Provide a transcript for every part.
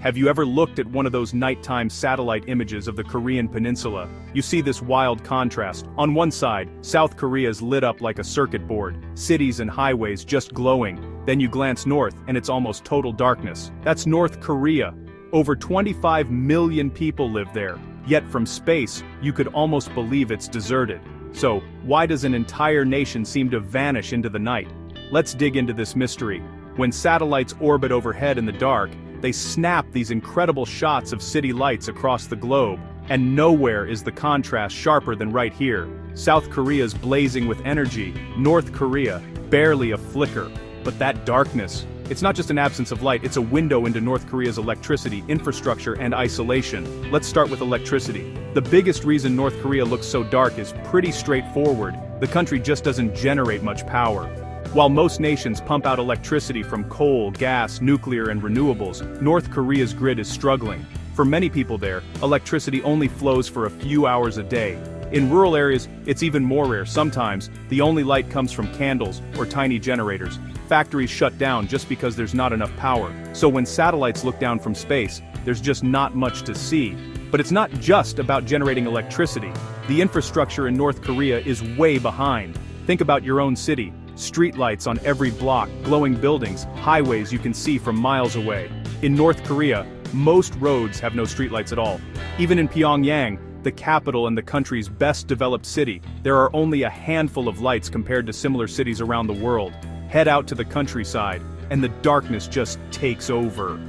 Have you ever looked at one of those nighttime satellite images of the Korean peninsula? You see this wild contrast. On one side, South Korea is lit up like a circuit board, cities and highways just glowing. Then you glance north and it's almost total darkness. That's North Korea. Over 25 million people live there. Yet from space, you could almost believe it's deserted. So, why does an entire nation seem to vanish into the night? Let's dig into this mystery. When satellites orbit overhead in the dark, they snap these incredible shots of city lights across the globe, and nowhere is the contrast sharper than right here. South Korea's blazing with energy, North Korea, barely a flicker. But that darkness, it's not just an absence of light, it's a window into North Korea's electricity, infrastructure, and isolation. Let's start with electricity. The biggest reason North Korea looks so dark is pretty straightforward. The country just doesn't generate much power. While most nations pump out electricity from coal, gas, nuclear, and renewables, North Korea's grid is struggling. For many people there, electricity only flows for a few hours a day. In rural areas, it's even more rare. Sometimes, the only light comes from candles or tiny generators. Factories shut down just because there's not enough power. So when satellites look down from space, there's just not much to see. But it's not just about generating electricity. The infrastructure in North Korea is way behind. Think about your own city. Streetlights on every block, glowing buildings, highways you can see from miles away. In North Korea, most roads have no streetlights at all. Even in Pyongyang, the capital and the country's best developed city, there are only a handful of lights compared to similar cities around the world. Head out to the countryside, and the darkness just takes over.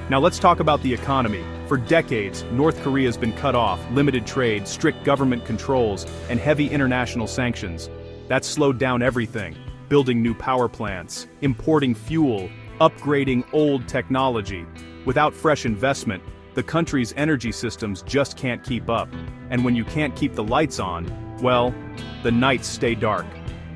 Now let's talk about the economy. For decades, North Korea has been cut off, limited trade, strict government controls, and heavy international sanctions. That's slowed down everything. Building new power plants, importing fuel, upgrading old technology. Without fresh investment, the country's energy systems just can't keep up. And when you can't keep the lights on, well, the nights stay dark.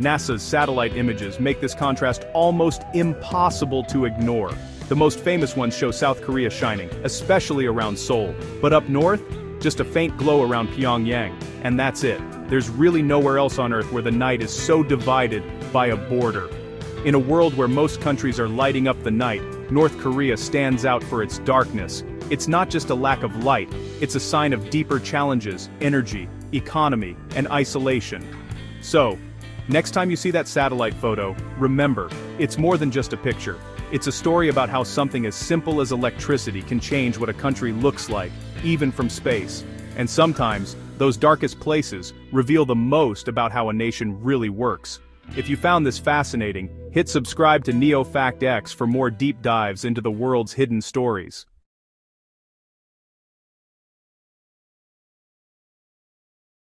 NASA's satellite images make this contrast almost impossible to ignore. The most famous ones show South Korea shining, especially around Seoul. But up north, just a faint glow around Pyongyang, and that's it. There's really nowhere else on Earth where the night is so divided by a border. In a world where most countries are lighting up the night, North Korea stands out for its darkness. It's not just a lack of light, it's a sign of deeper challenges, energy, economy, and isolation. So, next time you see that satellite photo, remember, it's more than just a picture. It's a story about how something as simple as electricity can change what a country looks like, even from space. And sometimes, those darkest places reveal the most about how a nation really works. If you found this fascinating, hit subscribe to NeoFactX for more deep dives into the world's hidden stories.